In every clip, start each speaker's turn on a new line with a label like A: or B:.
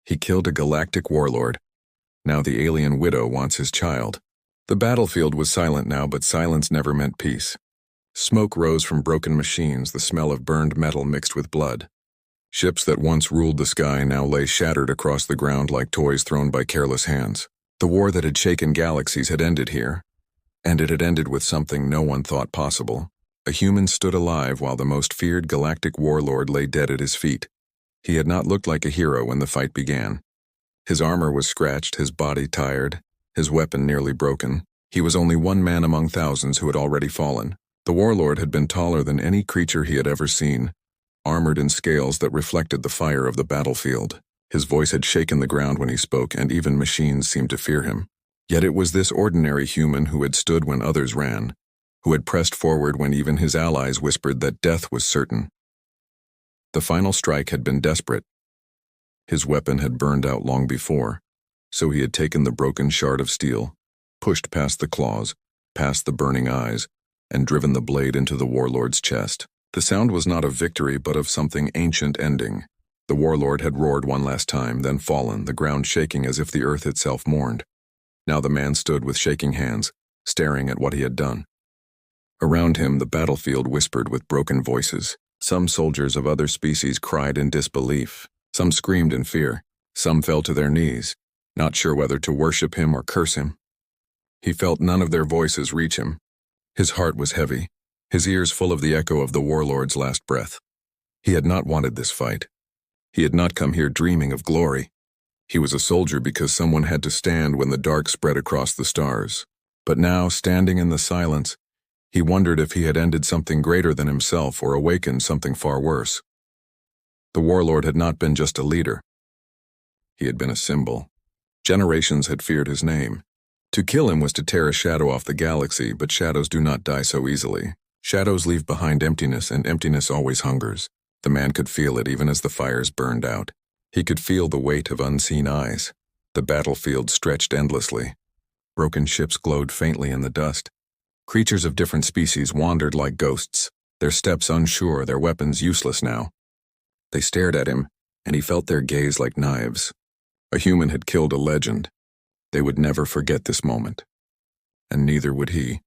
A: He killed a Galactic Warlord. Now the alien widow wants his child. The battlefield was silent now, but silence never meant peace. Smoke rose from broken machines, the smell of burned metal mixed with blood. Ships that once ruled the sky now lay shattered across the ground like toys thrown by careless hands. The war that had shaken galaxies had ended here, and it had ended with something no one thought possible. A human stood alive while the most feared Galactic Warlord lay dead at his feet. He had not looked like a hero when the fight began. His armor was scratched, his body tired, his weapon nearly broken. He was only one man among thousands who had already fallen. The Warlord had been taller than any creature he had ever seen, armored in scales that reflected the fire of the battlefield. His voice had shaken the ground when he spoke, and even machines seemed to fear him. Yet it was this ordinary human who had stood when others ran, who had pressed forward when even his allies whispered that death was certain. The final strike had been desperate. His weapon had burned out long before, so he had taken the broken shard of steel, pushed past the claws, past the burning eyes, and driven the blade into the Warlord's chest. The sound was not of victory, but of something ancient ending. The Warlord had roared one last time, then fallen, the ground shaking as if the earth itself mourned. Now the man stood with shaking hands, staring at what he had done. Around him, the battlefield whispered with broken voices. Some soldiers of other species cried in disbelief. Some screamed in fear. Some fell to their knees, not sure whether to worship him or curse him. He felt none of their voices reach him. His heart was heavy, his ears full of the echo of the Warlord's last breath. He had not wanted this fight. He had not come here dreaming of glory. He was a soldier because someone had to stand when the dark spread across the stars. But now, standing in the silence, he wondered if he had ended something greater than himself or awakened something far worse. The Warlord had not been just a leader. He had been a symbol. Generations had feared his name. To kill him was to tear a shadow off the galaxy, but shadows do not die so easily. Shadows leave behind emptiness, and emptiness always hungers. The man could feel it even as the fires burned out. He could feel the weight of unseen eyes. The battlefield stretched endlessly. Broken ships glowed faintly in the dust. Creatures of different species wandered like ghosts, their steps unsure, their weapons useless now. They stared at him, and he felt their gaze like knives. A human had killed a legend. They would never forget this moment. And neither would he.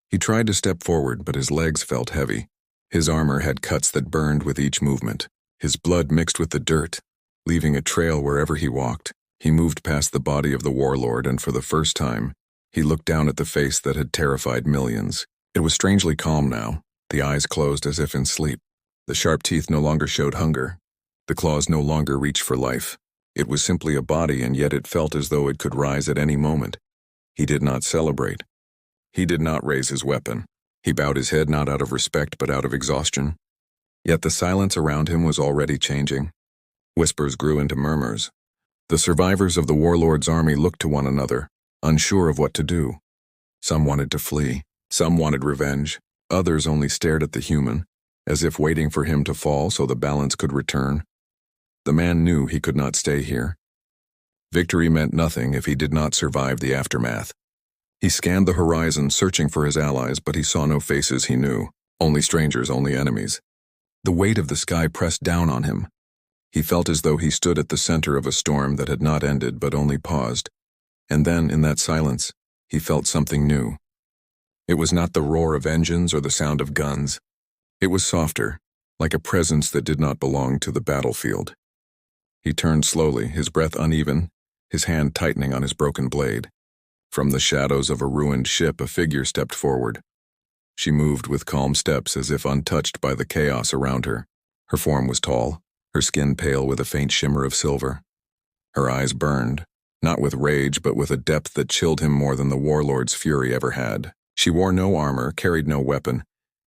A: He tried to step forward, but his legs felt heavy. His armor had cuts that burned with each movement. His blood mixed with the dirt, leaving a trail wherever he walked. He moved past the body of the Warlord, and for the first time, he looked down at the face that had terrified millions. It was strangely calm now, the eyes closed as if in sleep. The sharp teeth no longer showed hunger. The claws no longer reached for life. It was simply a body, and yet it felt as though it could rise at any moment. He did not celebrate. He did not raise his weapon. He bowed his head not out of respect but out of exhaustion. Yet the silence around him was already changing. Whispers grew into murmurs. The survivors of the Warlord's army looked to one another, unsure of what to do. Some wanted to flee. Some wanted revenge. Others only stared at the human, as if waiting for him to fall so the balance could return. The man knew he could not stay here. Victory meant nothing if he did not survive the aftermath. He scanned the horizon, searching for his allies, but he saw no faces he knew. Only strangers, only enemies. The weight of the sky pressed down on him. He felt as though he stood at the center of a storm that had not ended but only paused. And then, in that silence, he felt something new. It was not the roar of engines or the sound of guns. It was softer, like a presence that did not belong to the battlefield. He turned slowly, his breath uneven, his hand tightening on his broken blade. From the shadows of a ruined ship, a figure stepped forward. She moved with calm steps as if untouched by the chaos around her. Her form was tall, her skin pale with a faint shimmer of silver. Her eyes burned, not with rage but with a depth that chilled him more than the Warlord's fury ever had. She wore no armor, carried no weapon,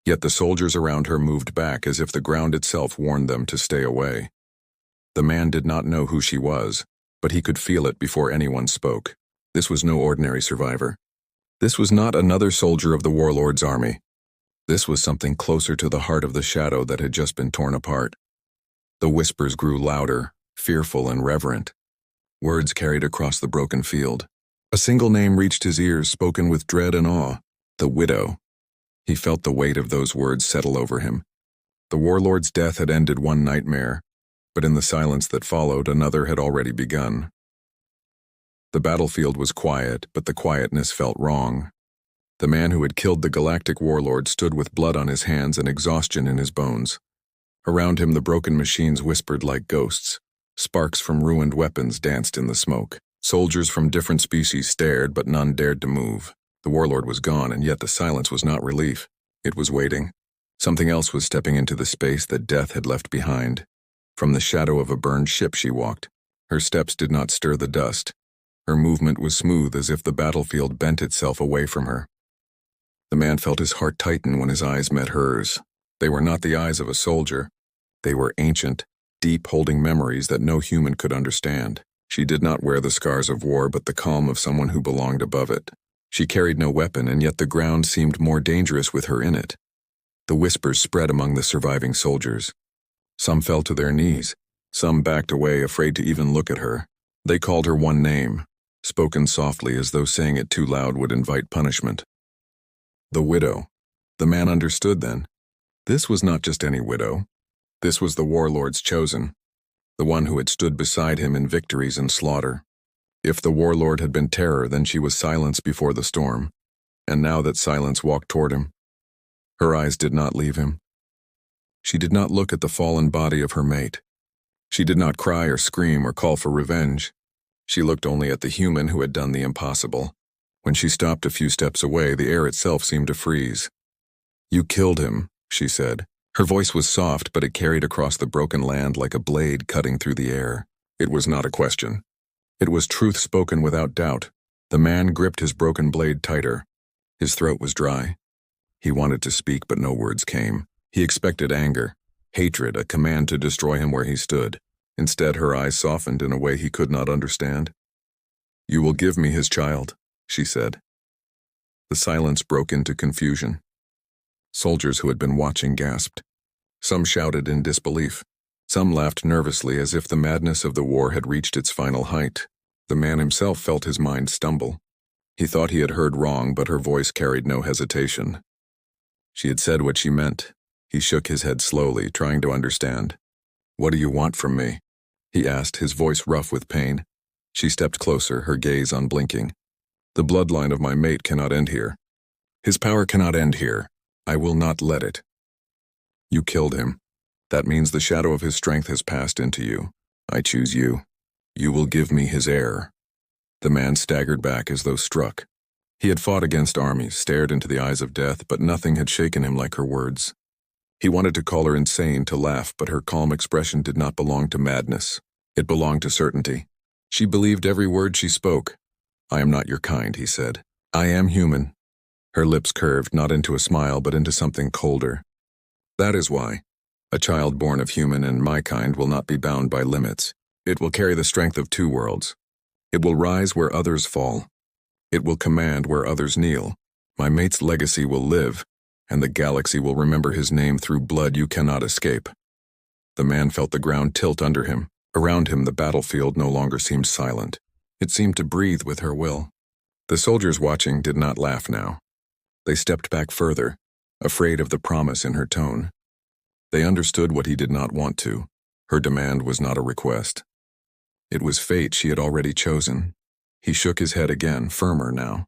A: yet the soldiers around her moved back as if the ground itself warned them to stay away. The man did not know who she was, but he could feel it before anyone spoke. This was no ordinary survivor. This was not another soldier of the Warlord's army. This was something closer to the heart of the shadow that had just been torn apart. The whispers grew louder, fearful and reverent. Words carried across the broken field. A single name reached his ears, spoken with dread and awe. The widow. He felt the weight of those words settle over him. The Warlord's death had ended one nightmare, But in the silence that followed, another had already begun. The battlefield was quiet, but the quietness felt wrong. The man who had killed the Galactic Warlord stood with blood on his hands and exhaustion in his bones. Around him the broken machines whispered like ghosts. Sparks from ruined weapons danced in the smoke. Soldiers from different species stared, but none dared to move. The warlord was gone, and yet the silence was not relief. It was waiting. Something else was stepping into the space that death had left behind. From the shadow of a burned ship she walked. Her steps did not stir the dust. Her movement was smooth, as if the battlefield bent itself away from her. The man felt his heart tighten when his eyes met hers. They were not the eyes of a soldier. They were ancient, deep, holding memories that no human could understand. She did not wear the scars of war, but the calm of someone who belonged above it. She carried no weapon, and yet the ground seemed more dangerous with her in it. The whispers spread among the surviving soldiers. Some fell to their knees. Some backed away, afraid to even look at her. They called her one name, spoken softly as though saying it too loud would invite punishment. The widow. The man understood then. This was not just any widow. This was the warlord's chosen, the one who had stood beside him in victories and slaughter. If the warlord had been terror, then she was silence before the storm, and now that silence walked toward him. Her eyes did not leave him. She did not look at the fallen body of her mate. She did not cry or scream or call for revenge. She looked only at the human who had done the impossible. When she stopped a few steps away, the air itself seemed to freeze. "You killed him," she said. Her voice was soft, but it carried across the broken land like a blade cutting through the air. It was not a question. It was truth spoken without doubt. The man gripped his broken blade tighter. His throat was dry. He wanted to speak, but no words came. He expected anger, hatred, a command to destroy him where he stood. Instead, her eyes softened in a way he could not understand. "You will give me his child," she said. The silence broke into confusion. Soldiers who had been watching gasped. Some shouted in disbelief. Some laughed nervously as if the madness of the war had reached its final height. The man himself felt his mind stumble. He thought he had heard wrong, but her voice carried no hesitation. She had said what she meant. He shook his head slowly, trying to understand. "What do you want from me?" he asked, his voice rough with pain. She stepped closer, her gaze unblinking. "The bloodline of my mate cannot end here. His power cannot end here. I will not let it. You killed him. That means the shadow of his strength has passed into you. I choose you. You will give me his heir." The man staggered back as though struck. He had fought against armies, stared into the eyes of death, but nothing had shaken him like her words. He wanted to call her insane, to laugh, but her calm expression did not belong to madness. It belonged to certainty. She believed every word she spoke. "I am not your kind," he said. "I am human." Her lips curved, not into a smile, but into something colder. "That is why. A child born of human and my kind will not be bound by limits. It will carry the strength of two worlds. It will rise where others fall. It will command where others kneel. My mate's legacy will live, and the galaxy will remember his name through blood you cannot escape." The man felt the ground tilt under him. Around him, the battlefield no longer seemed silent. It seemed to breathe with her will. The soldiers watching did not laugh now. They stepped back further, afraid of the promise in her tone. They understood what he did not want to. Her demand was not a request. It was fate she had already chosen. He shook his head again, firmer now.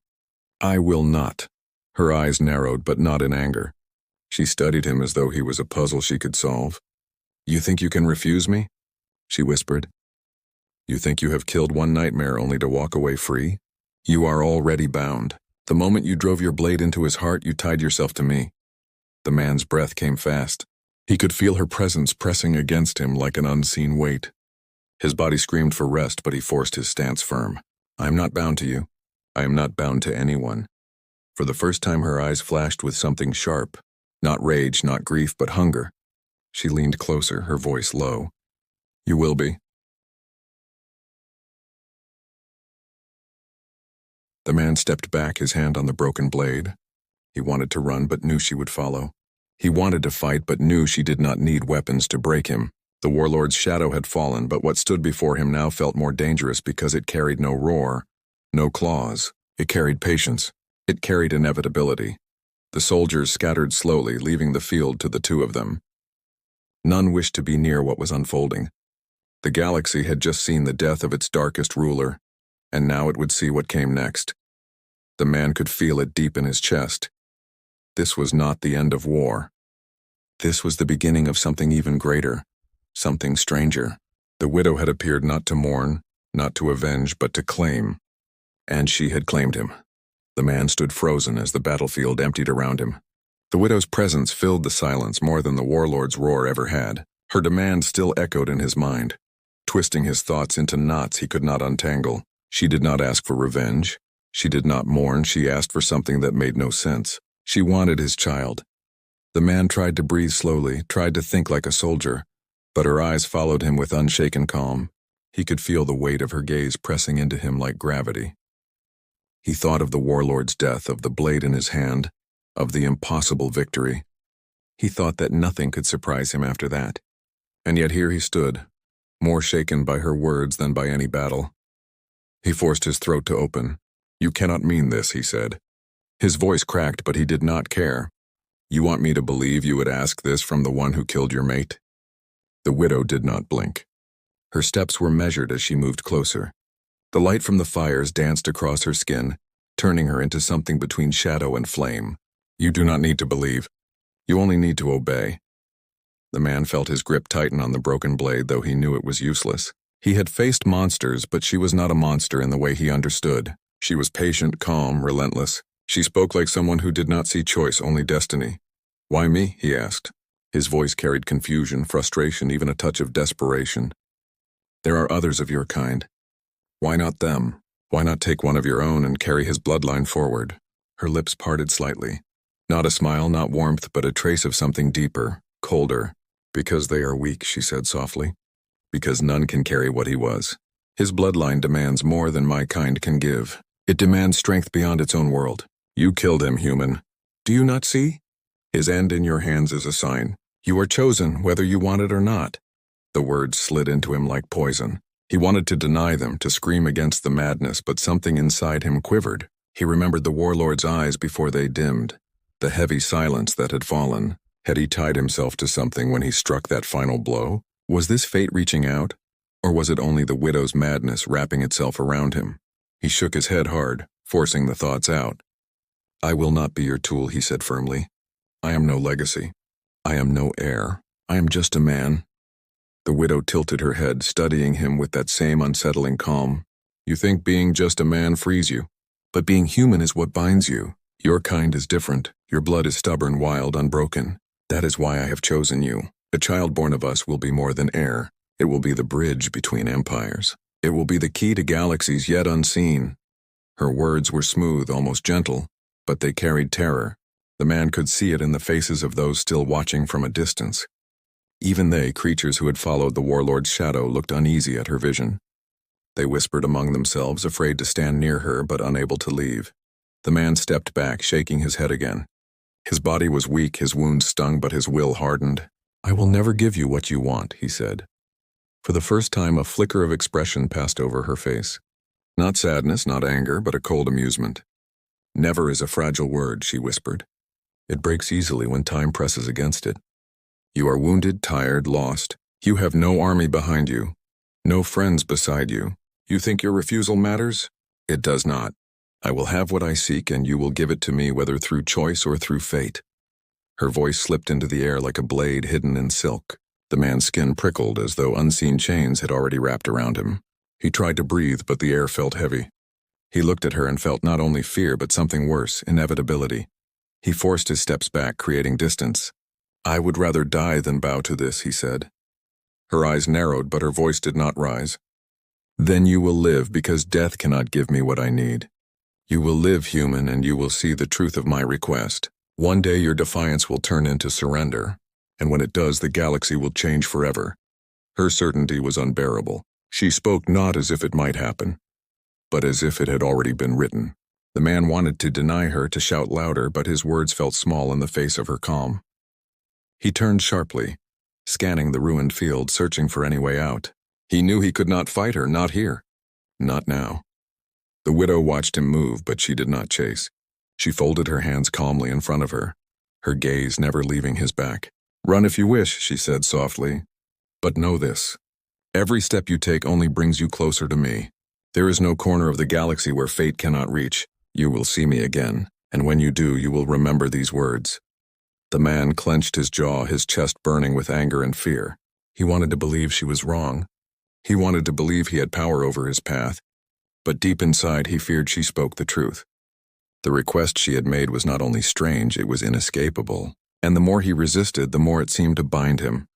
A: "I will not." Her eyes narrowed, but not in anger. She studied him as though he was a puzzle she could solve. "You think you can refuse me?" she whispered. "You think you have killed one nightmare only to walk away free? You are already bound. The moment you drove your blade into his heart, you tied yourself to me." The man's breath came fast. He could feel her presence pressing against him like an unseen weight. His body screamed for rest, but he forced his stance firm. "I am not bound to you. I am not bound to anyone." For the first time, her eyes flashed with something sharp. Not rage, not grief, but hunger. She leaned closer, her voice low. "You will be." The man stepped back, his hand on the broken blade. He wanted to run, but knew she would follow. He wanted to fight, but knew she did not need weapons to break him. The warlord's shadow had fallen, but what stood before him now felt more dangerous because it carried no roar, no claws. It carried patience. It carried inevitability. The soldiers scattered slowly, leaving the field to the two of them. None wished to be near what was unfolding. The galaxy had just seen the death of its darkest ruler, and now it would see what came next. The man could feel it deep in his chest. This was not the end of war. This was the beginning of something even greater, something stranger. The widow had appeared not to mourn, not to avenge, but to claim. And she had claimed him. The man stood frozen as the battlefield emptied around him. The widow's presence filled the silence more than the warlord's roar ever had. Her demand still echoed in his mind, twisting his thoughts into knots he could not untangle. She did not ask for revenge. She did not mourn. She asked for something that made no sense. She wanted his child. The man tried to breathe slowly, tried to think like a soldier, but her eyes followed him with unshaken calm. He could feel the weight of her gaze pressing into him like gravity. He thought of the warlord's death, of the blade in his hand, of the impossible victory. He thought that nothing could surprise him after that. And yet here he stood, more shaken by her words than by any battle. He forced his throat to open. "You cannot mean this," he said. His voice cracked, but he did not care. "You want me to believe you would ask this from the one who killed your mate?" The widow did not blink. Her steps were measured as she moved closer. The light from the fires danced across her skin, turning her into something between shadow and flame. "You do not need to believe. You only need to obey." The man felt his grip tighten on the broken blade, though he knew it was useless. He had faced monsters, but she was not a monster in the way he understood. She was patient, calm, relentless. She spoke like someone who did not see choice, only destiny. "Why me?" he asked. His voice carried confusion, frustration, even a touch of desperation. "There are others of your kind. Why not them? Why not take one of your own and carry his bloodline forward?" Her lips parted slightly. Not a smile, not warmth, but a trace of something deeper, colder. "Because they are weak," she said softly. "Because none can carry what he was. His bloodline demands more than my kind can give. It demands strength beyond its own world. You killed him, human. Do you not see? His end in your hands is a sign. You are chosen, whether you want it or not." The words slid into him like poison. He wanted to deny them, to scream against the madness, but something inside him quivered. He remembered the warlord's eyes before they dimmed, the heavy silence that had fallen. Had he tied himself to something when he struck that final blow? Was this fate reaching out? Or was it only the widow's madness wrapping itself around him? He shook his head hard, forcing the thoughts out. "I will not be your tool," he said firmly. "I am no legacy. I am no heir. I am just a man." The widow tilted her head, studying him with that same unsettling calm. "You think being just a man frees you, but being human is what binds you. Your kind is different. Your blood is stubborn, wild, unbroken. That is why I have chosen you. A child born of us will be more than heir. It will be the bridge between empires. It will be the key to galaxies yet unseen." Her words were smooth, almost gentle, but they carried terror. The man could see it in the faces of those still watching from a distance. Even they, creatures who had followed the warlord's shadow, looked uneasy at her vision. They whispered among themselves, afraid to stand near her but unable to leave. The man stepped back, shaking his head again. His body was weak, his wounds stung, but his will hardened. "I will never give you what you want," he said. For the first time, a flicker of expression passed over her face. Not sadness, not anger, but a cold amusement. "Never is a fragile word," she whispered. "It breaks easily when time presses against it. You are wounded, tired, lost. You have no army behind you, no friends beside you. You think your refusal matters? It does not. I will have what I seek, and you will give it to me, whether through choice or through fate." Her voice slipped into the air like a blade hidden in silk. The man's skin prickled as though unseen chains had already wrapped around him. He tried to breathe, but the air felt heavy. He looked at her and felt not only fear, but something worse, inevitability. He forced his steps back, creating distance. "I would rather die than bow to this," he said. Her eyes narrowed, but her voice did not rise. "Then you will live, because death cannot give me what I need. You will live, human, and you will see the truth of my request. One day your defiance will turn into surrender, and when it does, the galaxy will change forever." Her certainty was unbearable. She spoke not as if it might happen, but as if it had already been written. The man wanted to deny her, to shout louder, but his words felt small in the face of her calm. He turned sharply, scanning the ruined field, searching for any way out. He knew he could not fight her, not here. Not now. The widow watched him move, but she did not chase. She folded her hands calmly in front of her, her gaze never leaving his back. "Run if you wish," she said softly. "But know this. Every step you take only brings you closer to me. There is no corner of the galaxy where fate cannot reach. You will see me again, and when you do, you will remember these words." The man clenched his jaw, his chest burning with anger and fear. He wanted to believe she was wrong. He wanted to believe he had power over his path. But deep inside, he feared she spoke the truth. The request she had made was not only strange, it was inescapable. And the more he resisted, the more it seemed to bind him.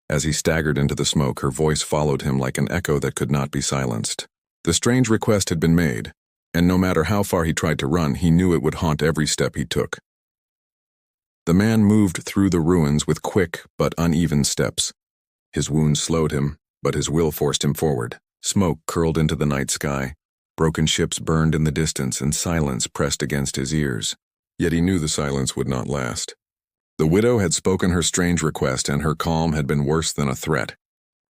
A: As he staggered into the smoke, her voice followed him like an echo that could not be silenced. The strange request had been made, and no matter how far he tried to run, he knew it would haunt every step he took. The man moved through the ruins with quick but uneven steps. His wounds slowed him, but his will forced him forward. Smoke curled into the night sky. Broken ships burned in the distance, and silence pressed against his ears. Yet he knew the silence would not last. The widow had spoken her strange request, and her calm had been worse than a threat.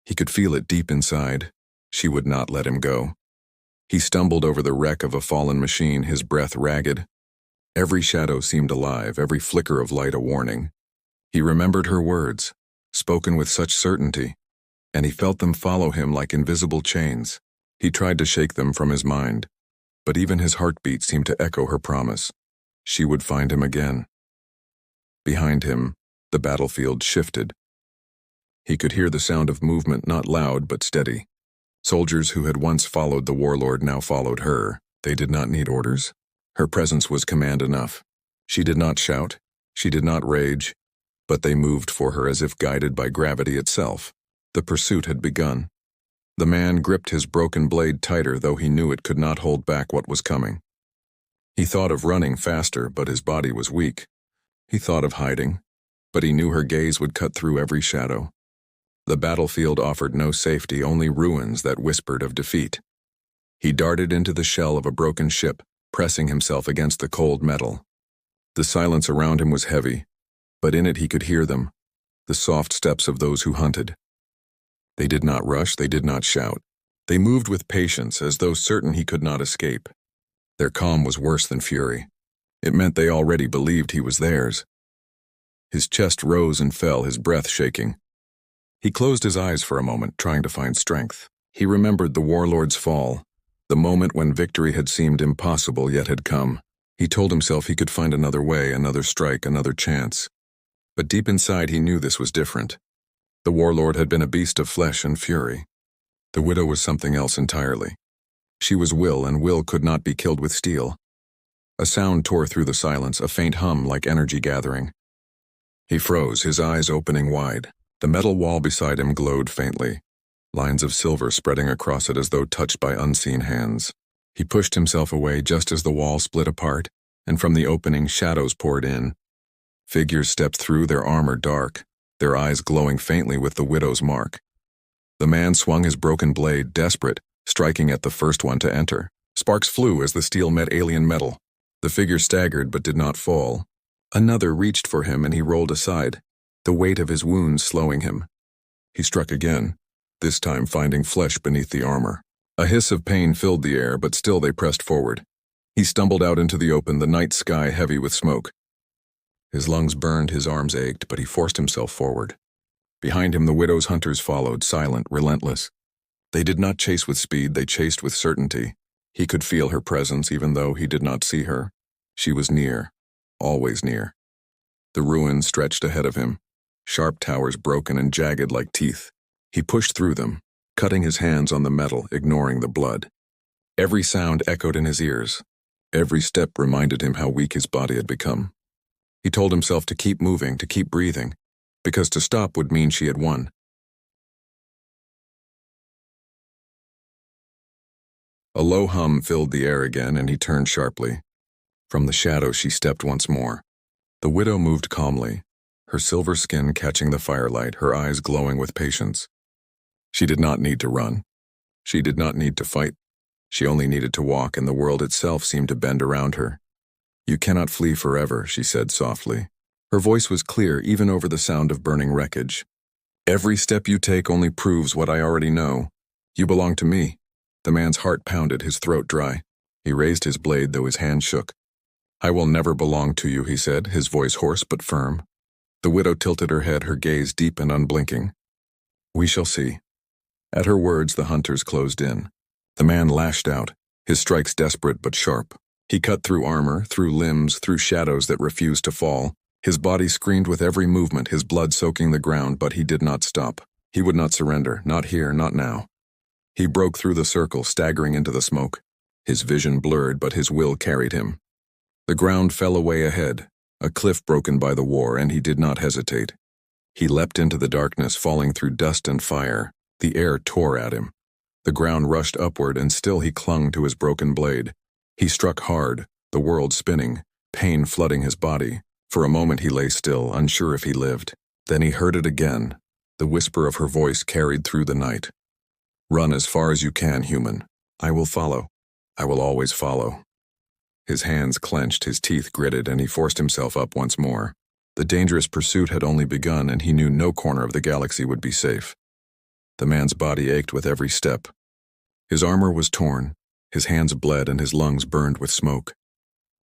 A: He could feel it deep inside. She would not let him go. He stumbled over the wreck of a fallen machine, his breath ragged. Every shadow seemed alive, every flicker of light a warning. He remembered her words, spoken with such certainty, and he felt them follow him like invisible chains. He tried to shake them from his mind, but even his heartbeat seemed to echo her promise. She would find him again. Behind him, the battlefield shifted. He could hear the sound of movement, not loud but steady. Soldiers who had once followed the warlord now followed her. They did not need orders. Her presence was command enough. She did not shout, she did not rage, but they moved for her as if guided by gravity itself. The pursuit had begun. The man gripped his broken blade tighter, though he knew it could not hold back what was coming. He thought of running faster, but his body was weak. He thought of hiding, but he knew her gaze would cut through every shadow. The battlefield offered no safety, only ruins that whispered of defeat. He darted into the shell of a broken ship, pressing himself against the cold metal. The silence around him was heavy, but in it he could hear them, the soft steps of those who hunted. They did not rush, they did not shout. They moved with patience, as though certain he could not escape. Their calm was worse than fury. It meant they already believed he was theirs. His chest rose and fell, his breath shaking. He closed his eyes for a moment, trying to find strength. He remembered the warlord's fall, the moment when victory had seemed impossible yet had come. He told himself he could find another way, another strike, another chance. But deep inside he knew this was different. The warlord had been a beast of flesh and fury. The widow was something else entirely. She was will, and will could not be killed with steel. A sound tore through the silence, a faint hum like energy gathering. He froze, his eyes opening wide. The metal wall beside him glowed faintly, lines of silver spreading across it as though touched by unseen hands. He pushed himself away just as the wall split apart, and from the opening shadows poured in. Figures stepped through, their armor dark, their eyes glowing faintly with the widow's mark. The man swung his broken blade, desperate, striking at the first one to enter. Sparks flew as the steel met alien metal. The figure staggered but did not fall. Another reached for him and he rolled aside, the weight of his wounds slowing him. He struck again, this time finding flesh beneath the armor. A hiss of pain filled the air, but still they pressed forward. He stumbled out into the open, the night sky heavy with smoke. His lungs burned, his arms ached, but he forced himself forward. Behind him the widow's hunters followed, silent, relentless. They did not chase with speed, they chased with certainty. He could feel her presence even though he did not see her. She was near, always near. The ruins stretched ahead of him, sharp towers broken and jagged like teeth. He pushed through them, cutting his hands on the metal, ignoring the blood. Every sound echoed in his ears. Every step reminded him how weak his body had become. He told himself to keep moving, to keep breathing, because to stop would mean she had won. A low hum filled the air again, and he turned sharply. From the shadow she stepped once more. The widow moved calmly, her silver skin catching the firelight, her eyes glowing with patience. She did not need to run. She did not need to fight. She only needed to walk, and the world itself seemed to bend around her. "You cannot flee forever," she said softly. Her voice was clear even over the sound of burning wreckage. "Every step you take only proves what I already know. You belong to me." The man's heart pounded, his throat dry. He raised his blade, though his hand shook. "I will never belong to you," he said, his voice hoarse but firm. The widow tilted her head, her gaze deep and unblinking. "We shall see." At her words, the hunters closed in. The man lashed out, his strikes desperate but sharp. He cut through armor, through limbs, through shadows that refused to fall. His body screamed with every movement, his blood soaking the ground, but he did not stop. He would not surrender, not here, not now. He broke through the circle, staggering into the smoke. His vision blurred, but his will carried him. The ground fell away ahead, a cliff broken by the war, and he did not hesitate. He leapt into the darkness, falling through dust and fire. The air tore at him. The ground rushed upward, and still he clung to his broken blade. He struck hard, the world spinning, pain flooding his body. For a moment he lay still, unsure if he lived. Then he heard it again. The whisper of her voice carried through the night. "Run as far as you can, human. I will follow. I will always follow." His hands clenched, his teeth gritted, and he forced himself up once more. The dangerous pursuit had only begun, and he knew no corner of the galaxy would be safe. The man's body ached with every step. His armor was torn, his hands bled, and his lungs burned with smoke.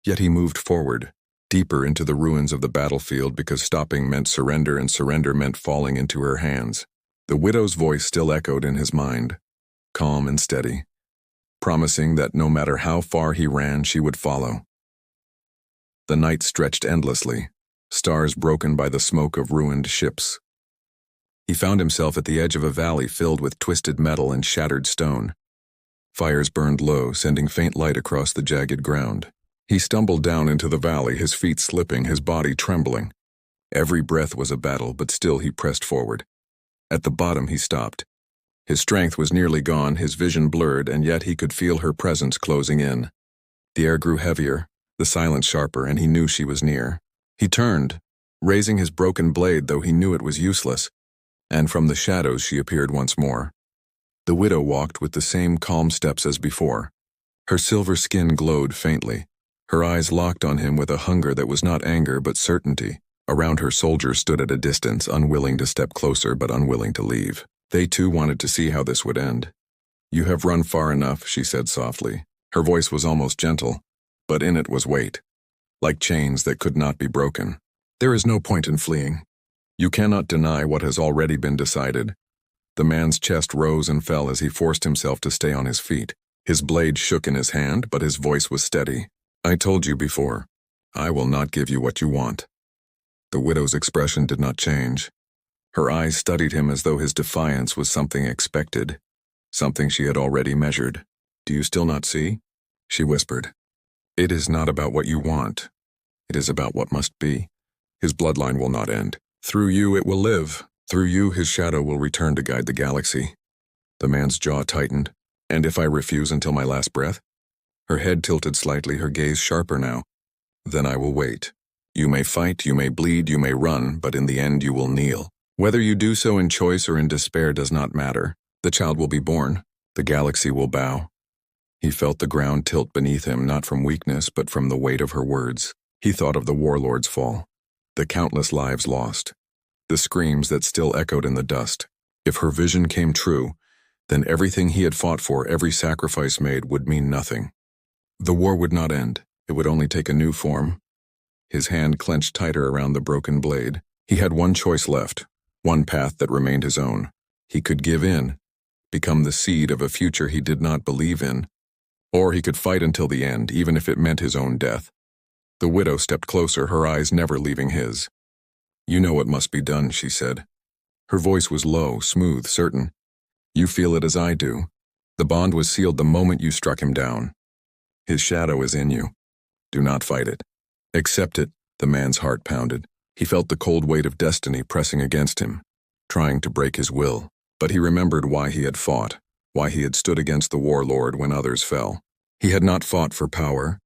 A: Yet he moved forward, deeper into the ruins of the battlefield, because stopping meant surrender, and surrender meant falling into her hands. The widow's voice still echoed in his mind, calm and steady, promising that no matter how far he ran, she would follow. The night stretched endlessly, stars broken by the smoke of ruined ships. He found himself at the edge of a valley filled with twisted metal and shattered stone. Fires burned low, sending faint light across the jagged ground. He stumbled down into the valley, his feet slipping, his body trembling. Every breath was a battle, but still he pressed forward. At the bottom he stopped. His strength was nearly gone, his vision blurred, and yet he could feel her presence closing in. The air grew heavier, the silence sharper, and he knew she was near. He turned, raising his broken blade, though he knew it was useless, and from the shadows she appeared once more. The widow walked with the same calm steps as before. Her silver skin glowed faintly. Her eyes locked on him with a hunger that was not anger but certainty. Around her, soldiers stood at a distance, unwilling to step closer but unwilling to leave. They too wanted to see how this would end. "You have run far enough," she said softly. Her voice was almost gentle, but in it was weight, like chains that could not be broken. "There is no point in fleeing. You cannot deny what has already been decided." The man's chest rose and fell as he forced himself to stay on his feet. His blade shook in his hand, but his voice was steady. "I told you before, I will not give you what you want." The widow's expression did not change. Her eyes studied him as though his defiance was something expected, something she had already measured. "Do you still not see?" she whispered. "It is not about what you want. It is about what must be. His bloodline will not end. Through you it will live. Through you his shadow will return to guide the galaxy." The man's jaw tightened. "And if I refuse until my last breath?" Her head tilted slightly, her gaze sharper now. "Then I will wait. You may fight, you may bleed, you may run, but in the end you will kneel. Whether you do so in choice or in despair does not matter. The child will be born. The galaxy will bow." He felt the ground tilt beneath him, not from weakness, but from the weight of her words. He thought of the warlord's fall, the countless lives lost, the screams that still echoed in the dust. If her vision came true, then everything he had fought for, every sacrifice made, would mean nothing. The war would not end. It would only take a new form. His hand clenched tighter around the broken blade. He had one choice left, one path that remained his own. He could give in, become the seed of a future he did not believe in, or he could fight until the end, even if it meant his own death. The widow stepped closer, her eyes never leaving his. "You know what must be done," she said. Her voice was low, smooth, certain. "You feel it as I do. The bond was sealed the moment you struck him down. His shadow is in you. Do not fight it. Accept it." The man's heart pounded. He felt the cold weight of destiny pressing against him, trying to break his will. But he remembered why he had fought, why he had stood against the warlord when others fell. He had not fought for power.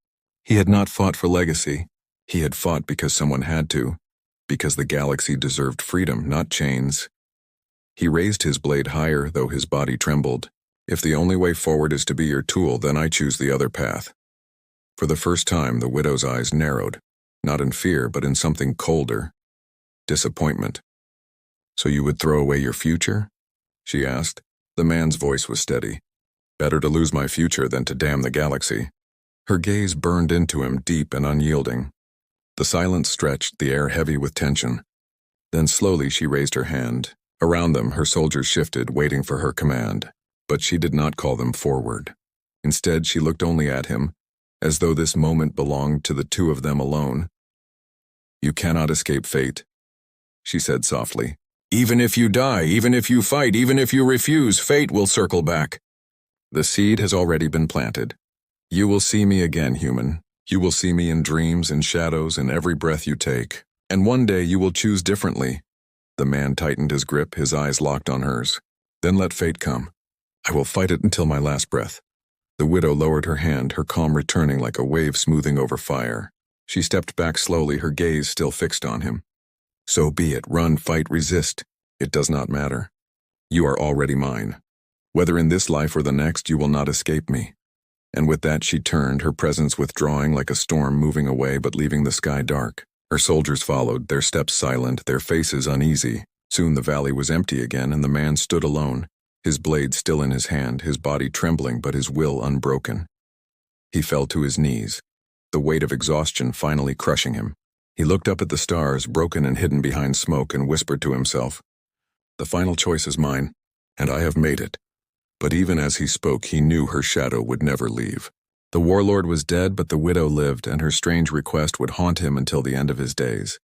A: He had not fought for legacy. He had fought because someone had to, because the galaxy deserved freedom, not chains. He raised his blade higher, though his body trembled. "If the only way forward is to be your tool, then I choose the other path." For the first time, the widow's eyes narrowed, not in fear, but in something colder. Disappointment. "So you would throw away your future?" she asked. The man's voice was steady. "Better to lose my future than to damn the galaxy." Her gaze burned into him, deep and unyielding. The silence stretched, the air heavy with tension. Then slowly she raised her hand, Around them, her soldiers shifted, waiting for her command. But she did not call them forward. Instead, she looked only at him, as though this moment belonged to the two of them alone. "You cannot escape fate," she said softly. "Even if you die, even if you fight, even if you refuse, fate will circle back. The seed has already been planted. You will see me again, human. You will see me in dreams, in shadows, in every breath you take. And one day you will choose differently." The man tightened his grip, his eyes locked on hers. "Then let fate come. I will fight it until my last breath." The widow lowered her hand, her calm returning like a wave smoothing over fire. She stepped back slowly, her gaze still fixed on him. "So be it. Run, fight, resist. It does not matter. You are already mine. Whether in this life or the next, you will not escape me." And with that she turned, her presence withdrawing like a storm, moving away but leaving the sky dark. Her soldiers followed, their steps silent, their faces uneasy. Soon the valley was empty again, and the man stood alone, his blade still in his hand, his body trembling but his will unbroken. He fell to his knees, the weight of exhaustion finally crushing him. He looked up at the stars, broken and hidden behind smoke, and whispered to himself, "The final choice is mine, and I have made it." But even as he spoke, he knew her shadow would never leave. The warlord was dead, but the widow lived, and her strange request would haunt him until the end of his days.